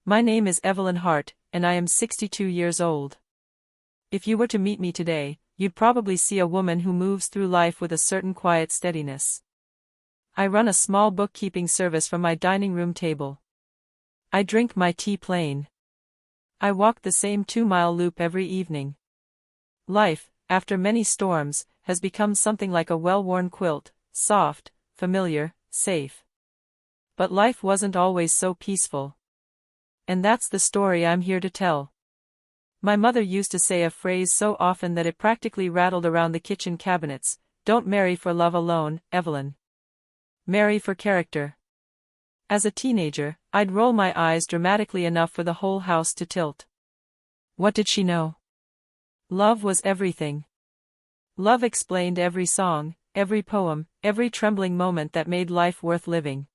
My name is Evelyn Hart, and I am 62 years old. If you were to meet me today, you'd probably see a woman who moves through life with a certain quiet steadiness. I run a small bookkeeping service from my dining room table. I drink my tea plain. I walk the same 2-mile loop every evening. Life, after many storms, has become something like a well-worn quilt, soft, familiar, safe. But life wasn't always so peaceful. And that's the story I'm here to tell. My mother used to say a phrase so often that it practically rattled around the kitchen cabinets: "Don't marry for love alone, Evelyn. Marry for character." As a teenager, I'd roll my eyes dramatically enough for the whole house to tilt. What did she know? Love was everything. Love explained every song, every poem, every trembling moment that made life worth living.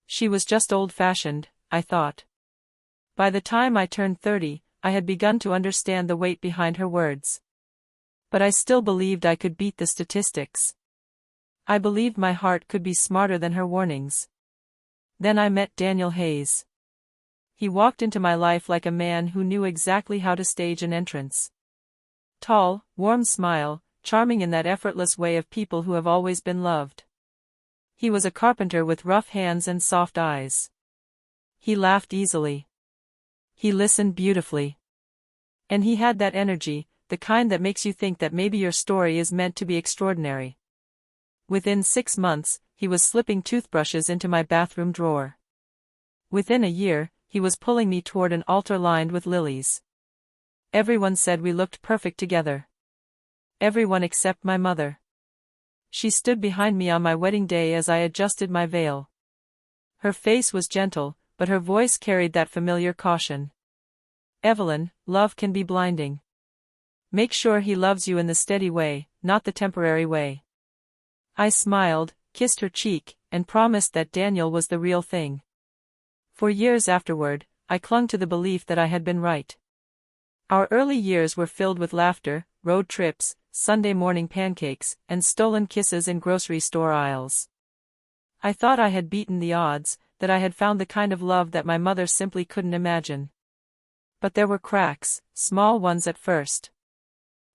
She was just old-fashioned, I thought. By the time I turned 30, I had begun to understand the weight behind her words. But I still believed I could beat the statistics. I believed my heart could be smarter than her warnings. Then I met Daniel Hayes. He walked into my life like a man who knew exactly how to stage an entrance. Tall, warm smile, charming in that effortless way of people who have always been loved. He was a carpenter with rough hands and soft eyes. He laughed easily. He listened beautifully. And he had that energy, the kind that makes you think that maybe your story is meant to be extraordinary. Within 6 months, he was slipping toothbrushes into my bathroom drawer. Within a year, he was pulling me toward an altar lined with lilies. Everyone said we looked perfect together. Everyone except my mother. She stood behind me on my wedding day as I adjusted my veil. Her face was gentle, but her voice carried that familiar caution. "Evelyn, love can be blinding. Make sure he loves you in the steady way, not the temporary way." I smiled, kissed her cheek, and promised that Daniel was the real thing. For years afterward, I clung to the belief that I had been right. Our early years were filled with laughter, road trips, Sunday morning pancakes, and stolen kisses in grocery store aisles. I thought I had beaten the odds, that I had found the kind of love that my mother simply couldn't imagine. But there were cracks, small ones at first.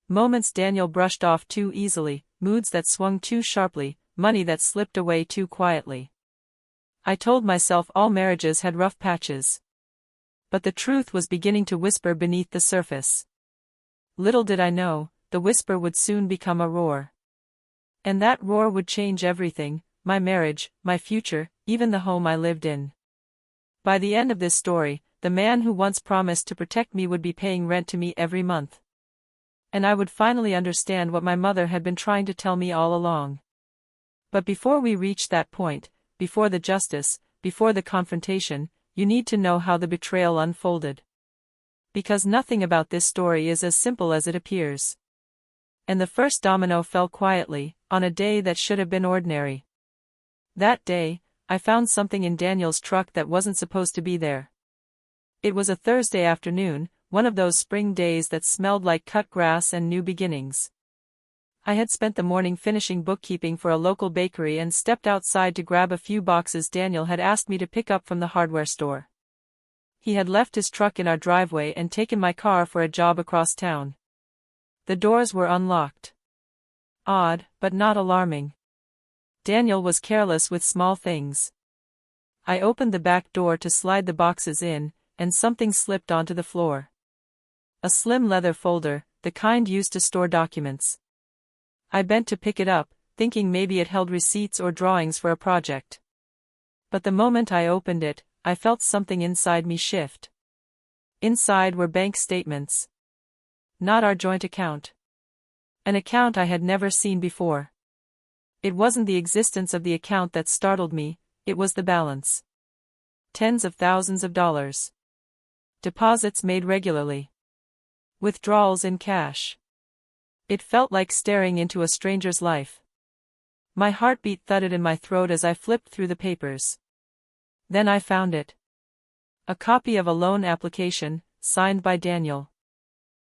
Moments Daniel brushed off too easily, moods that swung too sharply, money that slipped away too quietly. I told myself all marriages had rough patches. But the truth was beginning to whisper beneath the surface. Little did I know, the whisper would soon become a roar. And that roar would change everything: my marriage, my future, even the home I lived in. By the end of this story, the man who once promised to protect me would be paying rent to me every month. And I would finally understand what my mother had been trying to tell me all along. But before we reach that point, before the justice, before the confrontation, you need to know how the betrayal unfolded. Because nothing about this story is as simple as it appears. And the first domino fell quietly, on a day that should have been ordinary. That day, I found something in Daniel's truck that wasn't supposed to be there. It was a Thursday afternoon, one of those spring days that smelled like cut grass and new beginnings. I had spent the morning finishing bookkeeping for a local bakery and stepped outside to grab a few boxes Daniel had asked me to pick up from the hardware store. He had left his truck in our driveway and taken my car for a job across town. The doors were unlocked. Odd, but not alarming. Daniel was careless with small things. I opened the back door to slide the boxes in, and something slipped onto the floor. A slim leather folder, the kind used to store documents. I bent to pick it up, thinking maybe it held receipts or drawings for a project. But the moment I opened it, I felt something inside me shift. Inside were bank statements. Not our joint account. An account I had never seen before. It wasn't the existence of the account that startled me, it was the balance. Tens of thousands of dollars. Deposits made regularly. Withdrawals in cash. It felt like staring into a stranger's life. My heartbeat thudded in my throat as I flipped through the papers. Then I found it. A copy of a loan application, signed by Daniel.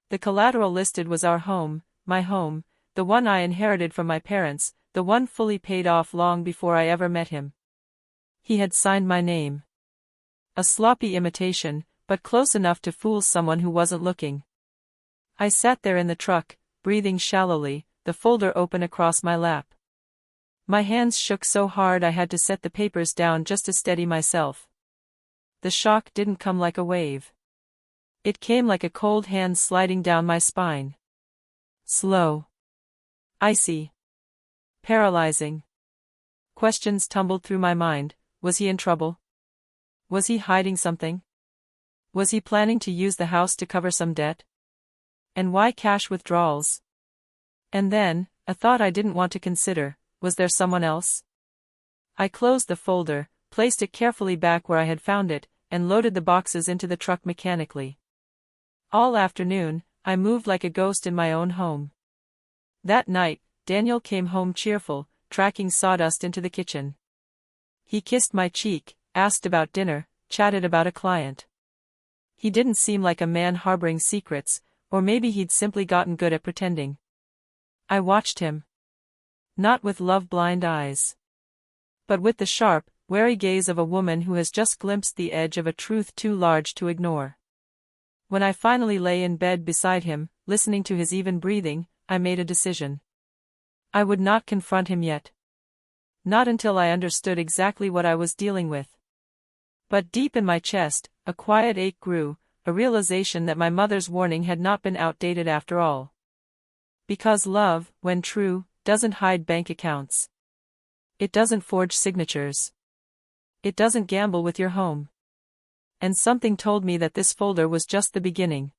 The collateral listed was our home, my home, the one I inherited from my parents, the one fully paid off long before I ever met him. He had signed my name. A sloppy imitation, but close enough to fool someone who wasn't looking. I sat there in the truck, breathing shallowly, the folder open across my lap. My hands shook so hard I had to set the papers down just to steady myself. The shock didn't come like a wave. It came like a cold hand sliding down my spine. Slow. Icy. Paralyzing. Questions tumbled through my mind. Was he in trouble? Was he hiding something? Was he planning to use the house to cover some debt? And why cash withdrawals? And then, a thought I didn't want to consider, was there someone else? I closed the folder, placed it carefully back where I had found it, and loaded the boxes into the truck mechanically. All afternoon, I moved like a ghost in my own home. That night, Daniel came home cheerful, tracking sawdust into the kitchen. He kissed my cheek, asked about dinner, chatted about a client. He didn't seem like a man harboring secrets, or maybe he'd simply gotten good at pretending. I watched him. Not with love-blind eyes, but with the sharp, wary gaze of a woman who has just glimpsed the edge of a truth too large to ignore. When I finally lay in bed beside him, listening to his even breathing, I made a decision. I would not confront him yet. Not until I understood exactly what I was dealing with. But deep in my chest, a quiet ache grew, a realization that my mother's warning had not been outdated after all. Because love, when true, doesn't hide bank accounts. It doesn't forge signatures. It doesn't gamble with your home. And something told me that this folder was just the beginning.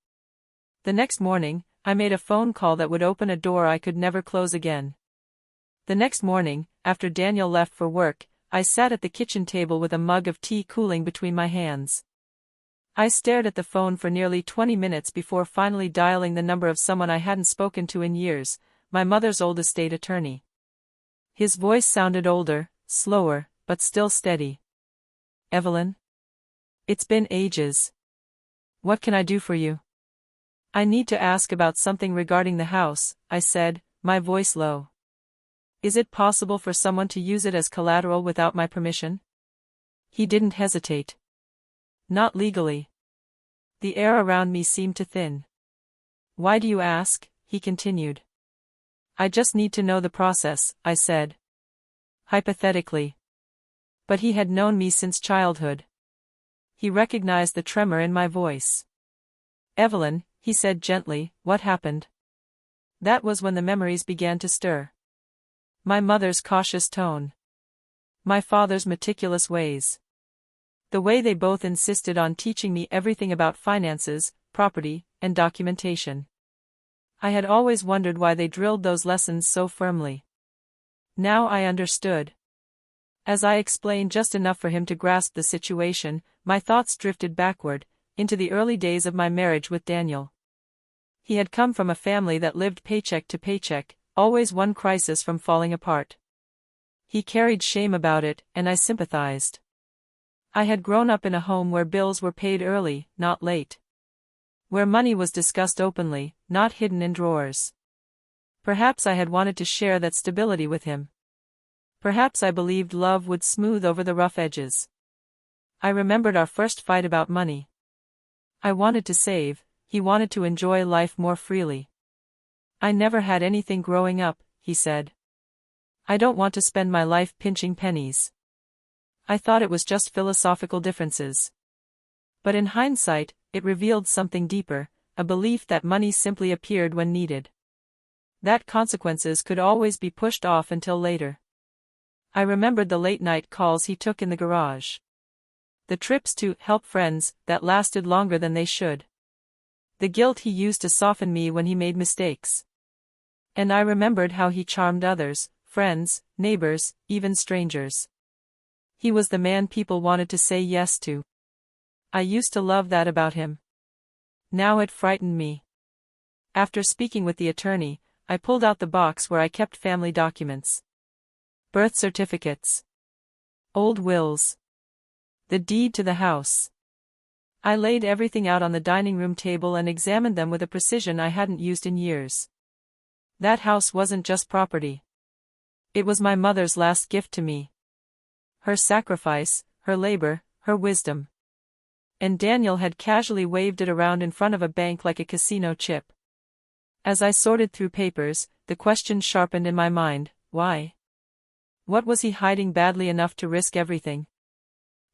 The next morning, I made a phone call that would open a door I could never close again. The next morning, after Daniel left for work, I sat at the kitchen table with a mug of tea cooling between my hands. I stared at the phone for nearly 20 minutes before finally dialing the number of someone I hadn't spoken to in years, my mother's old estate attorney. His voice sounded older, slower, but still steady. Evelyn? It's been ages. What can I do for you? I need to ask about something regarding the house, I said, my voice low. Is it possible for someone to use it as collateral without my permission? He didn't hesitate. Not legally. The air around me seemed to thin. Why do you ask? He continued. I just need to know the process, I said. Hypothetically. But he had known me since childhood. He recognized the tremor in my voice. Evelyn, he said gently, what happened? That was when the memories began to stir. My mother's cautious tone. My father's meticulous ways. The way they both insisted on teaching me everything about finances, property, and documentation. I had always wondered why they drilled those lessons so firmly. Now I understood. As I explained just enough for him to grasp the situation, my thoughts drifted backward, into the early days of my marriage with Daniel. He had come from a family that lived paycheck to paycheck, always one crisis from falling apart. He carried shame about it, and I sympathized. I had grown up in a home where bills were paid early, not late. Where money was discussed openly, not hidden in drawers. Perhaps I had wanted to share that stability with him. Perhaps I believed love would smooth over the rough edges. I remembered our first fight about money. I wanted to save, he wanted to enjoy life more freely. I never had anything growing up, he said. I don't want to spend my life pinching pennies. I thought it was just philosophical differences. But in hindsight, it revealed something deeper, a belief that money simply appeared when needed. That consequences could always be pushed off until later. I remembered the late-night calls he took in the garage. The trips to help friends that lasted longer than they should. The guilt he used to soften me when he made mistakes. And I remembered how he charmed others, friends, neighbors, even strangers. He was the man people wanted to say yes to. I used to love that about him. Now it frightened me. After speaking with the attorney, I pulled out the box where I kept family documents. Birth certificates. Old wills. The deed to the house. I laid everything out on the dining room table and examined them with a precision I hadn't used in years. That house wasn't just property. It was my mother's last gift to me. Her sacrifice, her labor, her wisdom. and Daniel had casually waved it around in front of a bank like a casino chip. As I sorted through papers, the question sharpened in my mind: why? What was he hiding badly enough to risk everything?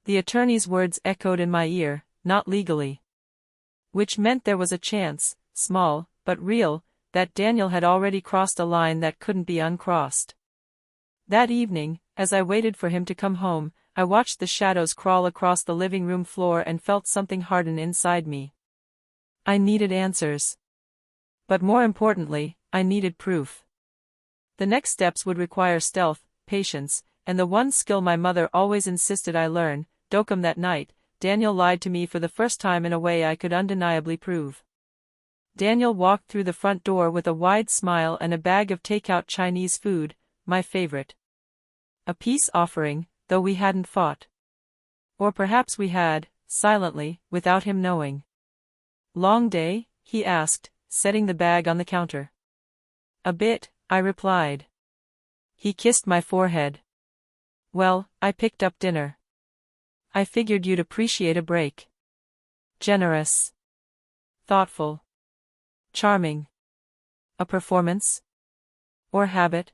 The attorney's words echoed in my ear: not legally. Which meant there was a chance, small, but real, that Daniel had already crossed a line that couldn't be uncrossed. That evening, as I waited for him to come home, I watched the shadows crawl across the living room floor and felt something harden inside me. I needed answers. But more importantly, I needed proof. The next steps would require stealth, patience, and the one skill my mother always insisted I learn. Dokum that night, Daniel lied to me for the first time in a way I could undeniably prove. Daniel walked through the front door with a wide smile and a bag of takeout Chinese food, my favorite. A peace offering, though we hadn't fought. Or perhaps we had, silently, without him knowing. "Long day?" he asked, setting the bag on the counter. "A bit," I replied. He kissed my forehead. "Well, I picked up dinner. I figured you'd appreciate a break." Generous. Thoughtful. Charming. A performance? Or habit?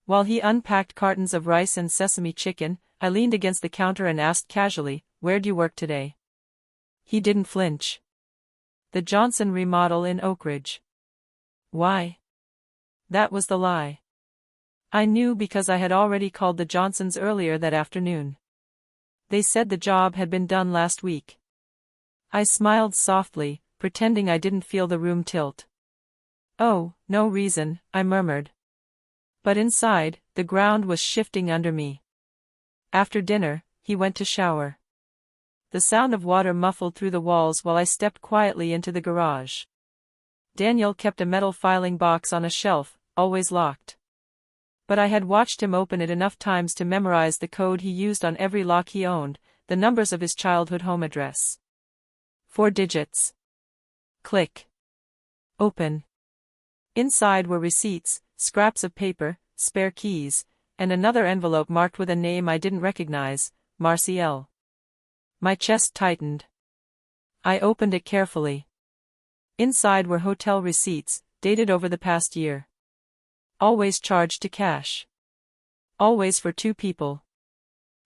While he unpacked cartons of rice and sesame chicken, I leaned against the counter and asked casually, "Where'd you work today?" He didn't flinch. "The Johnson remodel in Oak Ridge." "Why?" That was the lie. I knew because I had already called the Johnsons earlier that afternoon. They said the job had been done last week. I smiled softly, pretending I didn't feel the room tilt. "Oh, no reason," I murmured. But inside, the ground was shifting under me. After dinner, he went to shower. The sound of water muffled through the walls while I stepped quietly into the garage. Daniel kept a metal filing box on a shelf, always locked. But I had watched him open it enough times to memorize the code he used on every lock he owned, the numbers of his childhood home address. 4 digits. Click. Open. Inside were receipts, scraps of paper, spare keys, and another envelope marked with a name I didn't recognize: Marciel. My chest tightened. I opened it carefully. Inside were hotel receipts, dated over the past year. Always charged to cash. Always for 2 people.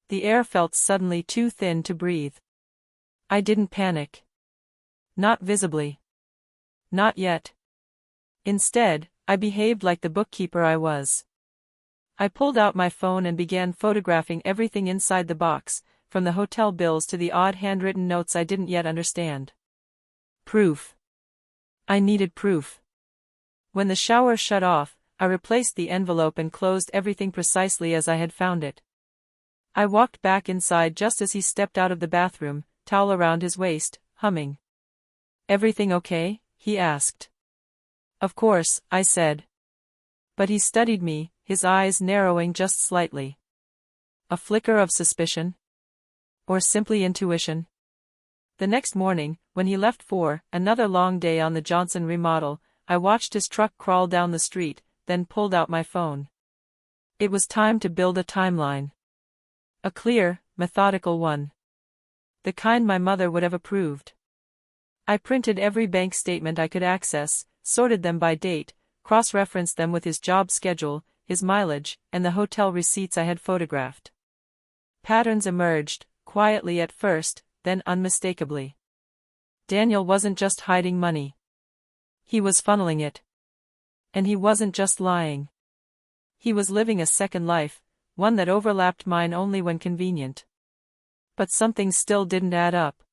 The air felt suddenly too thin to breathe. I didn't panic. Not visibly. Not yet. Instead, I behaved like the bookkeeper I was. I pulled out my phone and began photographing everything inside the box, from the hotel bills to the odd handwritten notes I didn't yet understand. Proof. I needed proof. When the shower shut off, I replaced the envelope and closed everything precisely as I had found it. I walked back inside just as he stepped out of the bathroom, towel around his waist, humming. "Everything okay?" he asked. "Of course," I said. But he studied me, his eyes narrowing just slightly. A flicker of suspicion? Or simply intuition? The next morning, when he left for another long day on the Johnson remodel, I watched his truck crawl down the street, then pulled out my phone. It was time to build a timeline. A clear, methodical one. The kind my mother would have approved. I printed every bank statement I could access, sorted them by date, cross-referenced them with his job schedule, his mileage, and the hotel receipts I had photographed. Patterns emerged, quietly at first, then unmistakably. Daniel wasn't just hiding money. He was funneling it. And he wasn't just lying. He was living a second life, one that overlapped mine only when convenient. But something still didn't add up.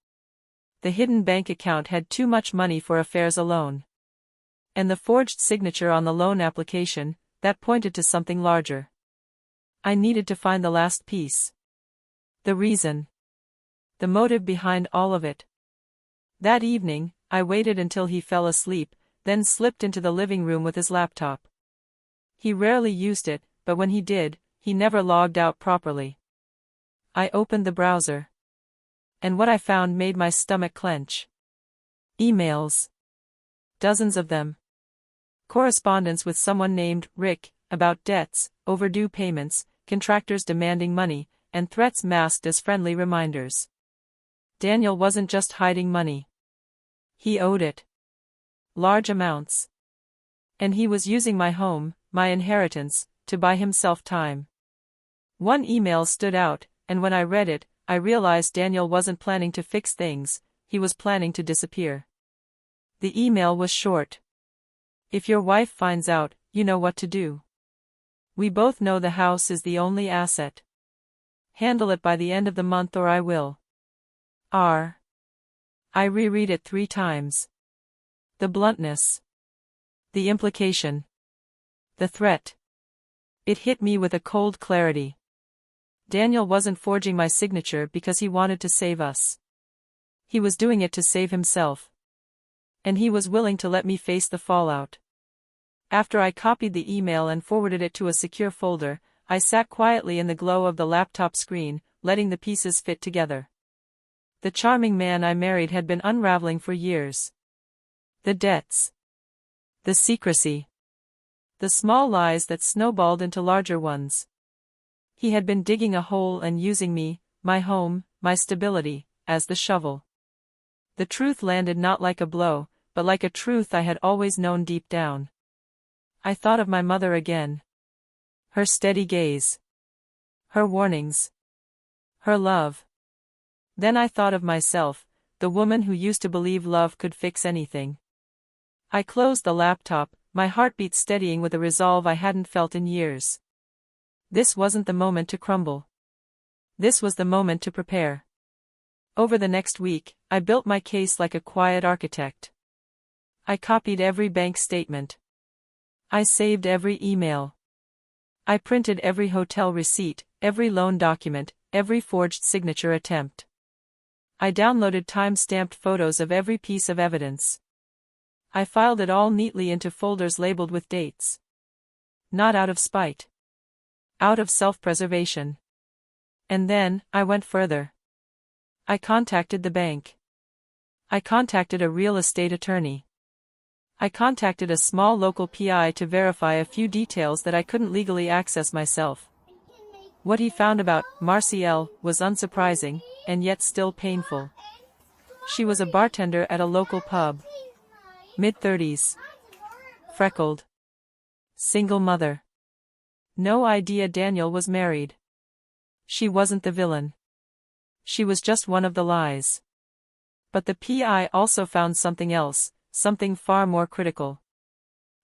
The hidden bank account had too much money for affairs alone. And the forged signature on the loan application, that pointed to something larger. I needed to find the last piece. The reason. The motive behind all of it. That evening, I waited until he fell asleep, then slipped into the living room with his laptop. He rarely used it, but when he did, he never logged out properly. I opened the browser. And what I found made my stomach clench. Emails. Dozens of them. Correspondence with someone named Rick, about debts, overdue payments, contractors demanding money, and threats masked as friendly reminders. Daniel wasn't just hiding money. He owed it. Large amounts. And he was using my home, my inheritance, to buy himself time. One email stood out, and when I read it, I realized Daniel wasn't planning to fix things, he was planning to disappear. The email was short. If your wife finds out, you know what to do. We both know the house is the only asset. Handle it by the end of the month or I will. R. I reread it 3 times. The bluntness. The implication. The threat. It hit me with a cold clarity. Daniel wasn't forging my signature because he wanted to save us. He was doing it to save himself. And he was willing to let me face the fallout. After I copied the email and forwarded it to a secure folder, I sat quietly in the glow of the laptop screen, letting the pieces fit together. The charming man I married had been unraveling for years. The debts. The secrecy. The small lies that snowballed into larger ones. He had been digging a hole and using me, my home, my stability, as the shovel. The truth landed not like a blow, but like a truth I had always known deep down. I thought of my mother again. Her steady gaze. Her warnings. Her love. Then I thought of myself, the woman who used to believe love could fix anything. I closed the laptop, my heartbeat steadying with a resolve I hadn't felt in years. This wasn't the moment to crumble. This was the moment to prepare. Over the next week, I built my case like a quiet architect. I copied every bank statement. I saved every email. I printed every hotel receipt, every loan document, every forged signature attempt. I downloaded time-stamped photos of every piece of evidence. I filed it all neatly into folders labeled with dates. Not out of spite. Out of self-preservation. And then, I went further. I contacted the bank. I contacted a real estate attorney. I contacted a small local PI to verify a few details that I couldn't legally access myself. What he found about Marcielle was unsurprising, and yet still painful. She was a bartender at a local pub. Mid-30s. Freckled. Single mother. No idea Daniel was married. She wasn't the villain. She was just one of the lies. But the PI also found something else, something far more critical.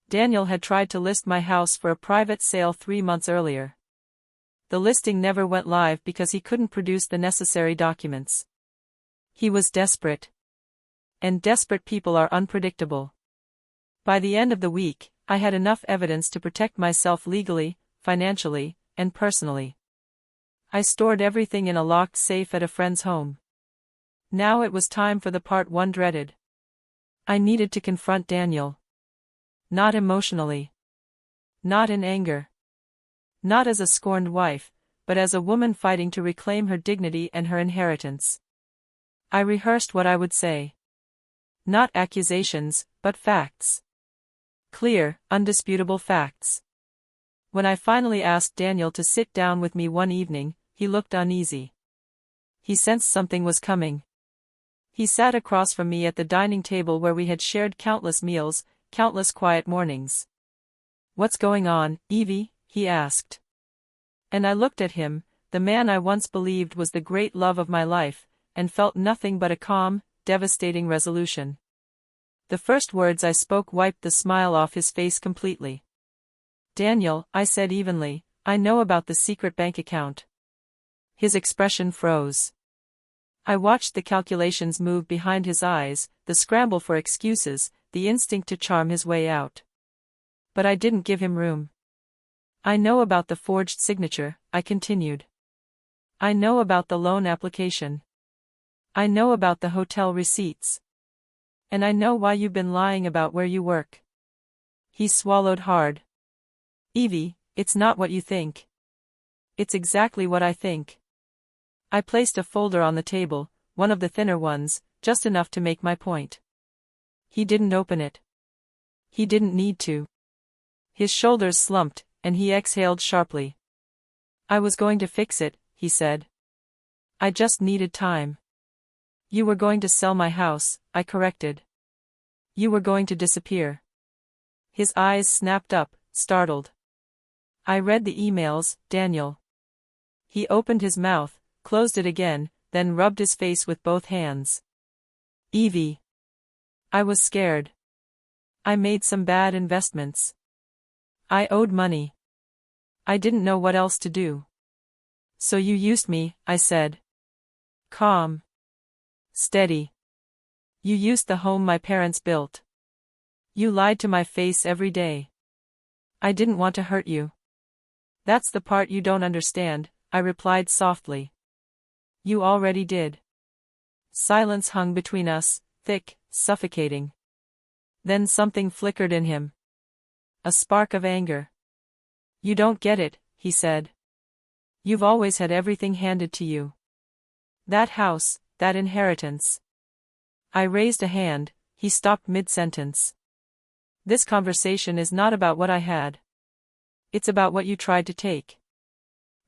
Daniel had tried to list my house for a private sale 3 months earlier. The listing never went live because he couldn't produce the necessary documents. He was desperate. And desperate people are unpredictable. By the end of the week, I had enough evidence to protect myself legally, financially, and personally. I stored everything in a locked safe at a friend's home. Now it was time for the part one dreaded. I needed to confront Daniel. Not emotionally. Not in anger. Not as a scorned wife, but as a woman fighting to reclaim her dignity and her inheritance. I rehearsed what I would say. Not accusations, but facts. Clear, undisputable facts. When I finally asked Daniel to sit down with me one evening, he looked uneasy. He sensed something was coming. He sat across from me at the dining table where we had shared countless meals, countless quiet mornings. "What's going on, Evie?" he asked. And I looked at him, the man I once believed was the great love of my life, and felt nothing but a calm, devastating resolution. The first words I spoke wiped the smile off his face completely. "Daniel," I said evenly, "I know about the secret bank account." His expression froze. I watched the calculations move behind his eyes, the scramble for excuses, the instinct to charm his way out. But I didn't give him room. "I know about the forged signature," I continued. "I know about the loan application. I know about the hotel receipts. And I know why you've been lying about where you work." He swallowed hard. "Evie, it's not what you think. It's exactly what I think." I placed a folder on the table, one of the thinner ones, just enough to make my point. He didn't open it. He didn't need to. His shoulders slumped, and he exhaled sharply. "I was going to fix it," he said. "I just needed time." You were going to sell my house, I corrected. You were going to disappear. His eyes snapped up, startled. I read the emails, Daniel. He opened his mouth, closed it again, then rubbed his face with both hands. Evie. I was scared. I made some bad investments. I owed money. I didn't know what else to do. So you used me, I said. Calm. Steady. You used the home my parents built. You lied to my face every day. I didn't want to hurt you. That's the part you don't understand, I replied softly. You already did. Silence hung between us, thick, suffocating. Then something flickered in him. A spark of anger. You don't get it, he said. You've always had everything handed to you. That house, that inheritance. I raised a hand, he stopped mid-sentence. This conversation is not about what I had. It's about what you tried to take.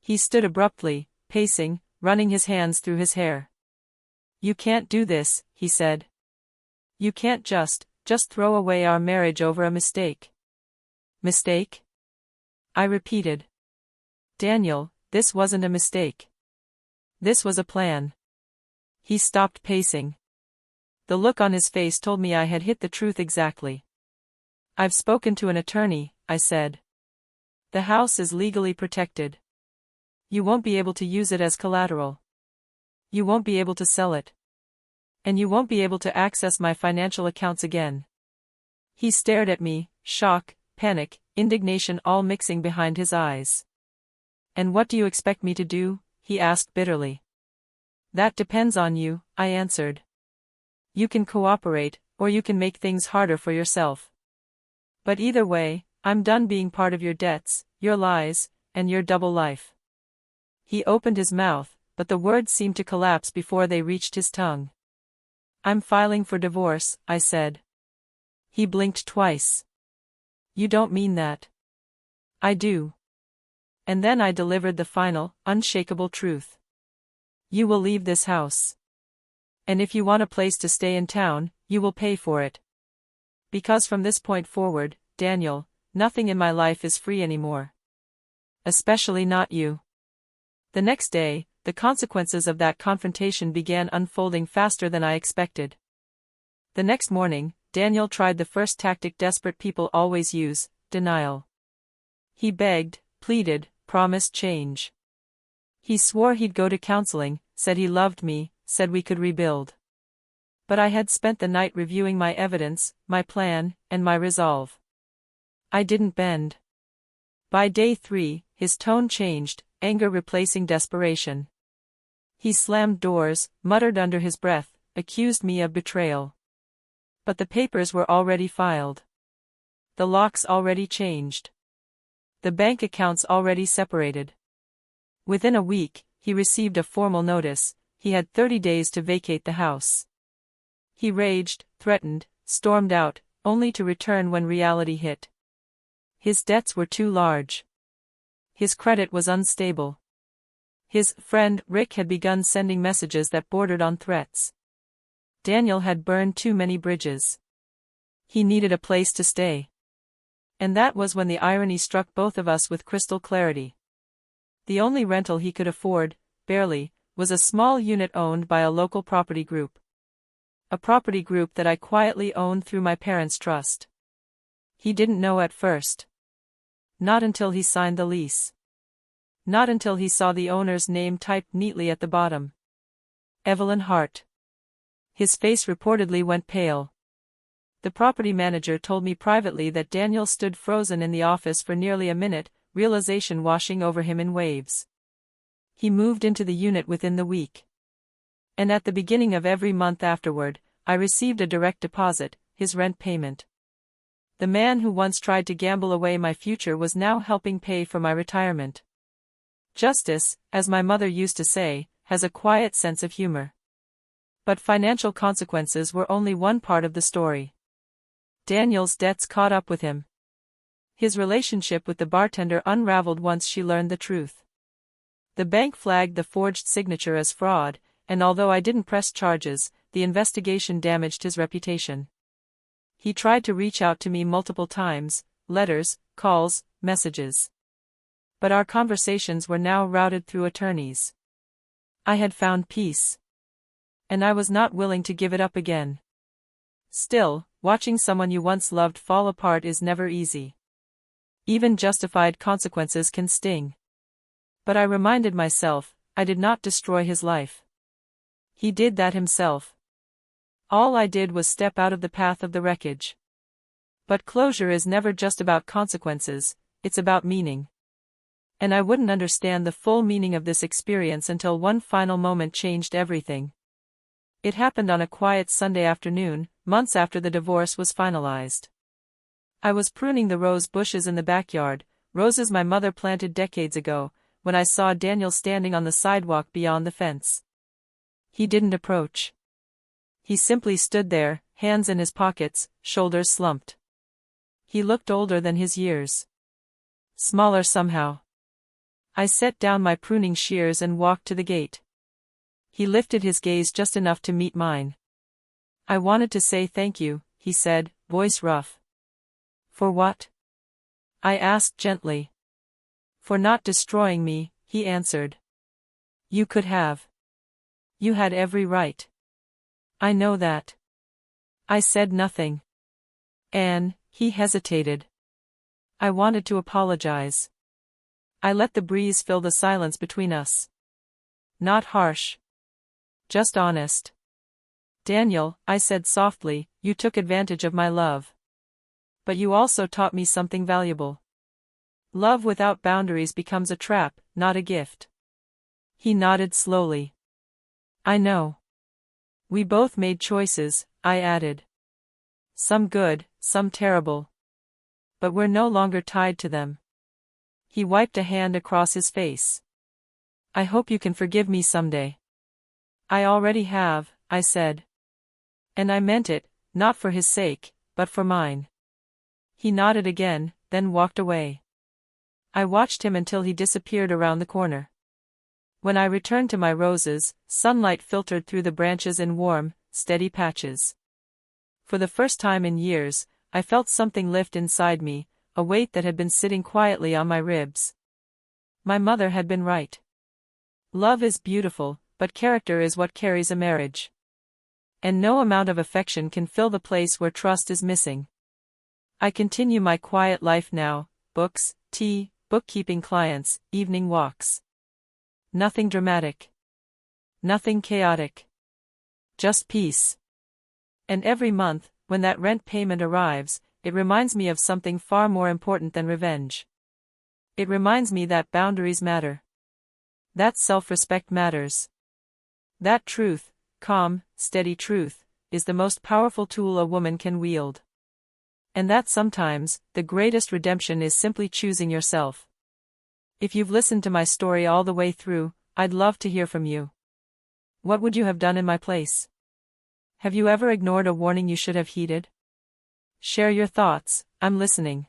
He stood abruptly, pacing, running his hands through his hair. You can't do this, he said. You can't just throw away our marriage over a mistake. Mistake? I repeated. Daniel, this wasn't a mistake. This was a plan. He stopped pacing. The look on his face told me I had hit the truth exactly. I've spoken to an attorney, I said. The house is legally protected. You won't be able to use it as collateral. You won't be able to sell it. And you won't be able to access my financial accounts again. He stared at me, shock, panic, indignation all mixing behind his eyes. And what do you expect me to do? He asked bitterly. That depends on you, I answered. You can cooperate, or you can make things harder for yourself. But either way, I'm done being part of your debts, your lies, and your double life. He opened his mouth, but the words seemed to collapse before they reached his tongue. I'm filing for divorce, I said. He blinked twice. You don't mean that. I do. And then I delivered the final, unshakable truth. You will leave this house. And if you want a place to stay in town, you will pay for it. Because from this point forward, Daniel, nothing in my life is free anymore. Especially not you. The next day, the consequences of that confrontation began unfolding faster than I expected. The next morning, Daniel tried the first tactic desperate people always use, denial. He begged, pleaded, promised change. He swore he'd go to counseling, said he loved me, said we could rebuild. But I had spent the night reviewing my evidence, my plan, and my resolve. I didn't bend. By day 3, his tone changed, anger replacing desperation. He slammed doors, muttered under his breath, accused me of betrayal. But the papers were already filed. The locks already changed. The bank accounts already separated. Within a week, he received a formal notice. He had 30 days to vacate the house. He raged, threatened, stormed out, only to return when reality hit. His debts were too large. His credit was unstable. His friend Rick had begun sending messages that bordered on threats. Daniel had burned too many bridges. He needed a place to stay. And that was when the irony struck both of us with crystal clarity. The only rental he could afford, barely, was a small unit owned by a local property group. A property group that I quietly owned through my parents' trust. He didn't know at first. Not until he signed the lease. Not until he saw the owner's name typed neatly at the bottom. Evelyn Hart. His face reportedly went pale. The property manager told me privately that Daniel stood frozen in the office for nearly a minute, realization washing over him in waves. He moved into the unit within the week. And at the beginning of every month afterward, I received a direct deposit, his rent payment. The man who once tried to gamble away my future was now helping pay for my retirement. Justice, as my mother used to say, has a quiet sense of humor. But financial consequences were only one part of the story. Daniel's debts caught up with him. His relationship with the bartender unraveled once she learned the truth. The bank flagged the forged signature as fraud, and although I didn't press charges, the investigation damaged his reputation. He tried to reach out to me multiple times, letters, calls, messages. But our conversations were now routed through attorneys. I had found peace. And I was not willing to give it up again. Still, watching someone you once loved fall apart is never easy. Even justified consequences can sting. But I reminded myself, I did not destroy his life. He did that himself. All I did was step out of the path of the wreckage. But closure is never just about consequences, it's about meaning. And I wouldn't understand the full meaning of this experience until one final moment changed everything. It happened on a quiet Sunday afternoon, months after the divorce was finalized. I was pruning the rose bushes in the backyard, roses my mother planted decades ago, when I saw Daniel standing on the sidewalk beyond the fence. He didn't approach. He simply stood there, hands in his pockets, shoulders slumped. He looked older than his years. Smaller somehow. I set down my pruning shears and walked to the gate. He lifted his gaze just enough to meet mine. "I wanted to say thank you," he said, voice rough. "For what?" I asked gently. "For not destroying me," he answered. "You could have. You had every right." "I know that." I said nothing. "Anne," he hesitated. I wanted to apologize. I let the breeze fill the silence between us. Not harsh. Just honest. "Daniel," I said softly, "you took advantage of my love. But you also taught me something valuable. Love without boundaries becomes a trap, not a gift." He nodded slowly. "I know. We both made choices," I added. "Some good, some terrible. But we're no longer tied to them." He wiped a hand across his face. "I hope you can forgive me someday." "I already have," I said. And I meant it, not for his sake, but for mine. He nodded again, then walked away. I watched him until he disappeared around the corner. When I returned to my roses, sunlight filtered through the branches in warm, steady patches. For the first time in years, I felt something lift inside me, a weight that had been sitting quietly on my ribs. My mother had been right. Love is beautiful, but character is what carries a marriage. And no amount of affection can fill the place where trust is missing. I continue my quiet life now, books, tea, bookkeeping clients, evening walks. Nothing dramatic. Nothing chaotic. Just peace. And every month, when that rent payment arrives, it reminds me of something far more important than revenge. It reminds me that boundaries matter. That self-respect matters. That truth, calm, steady truth, is the most powerful tool a woman can wield. And that sometimes, the greatest redemption is simply choosing yourself. If you've listened to my story all the way through, I'd love to hear from you. What would you have done in my place? Have you ever ignored a warning you should have heeded? Share your thoughts, I'm listening.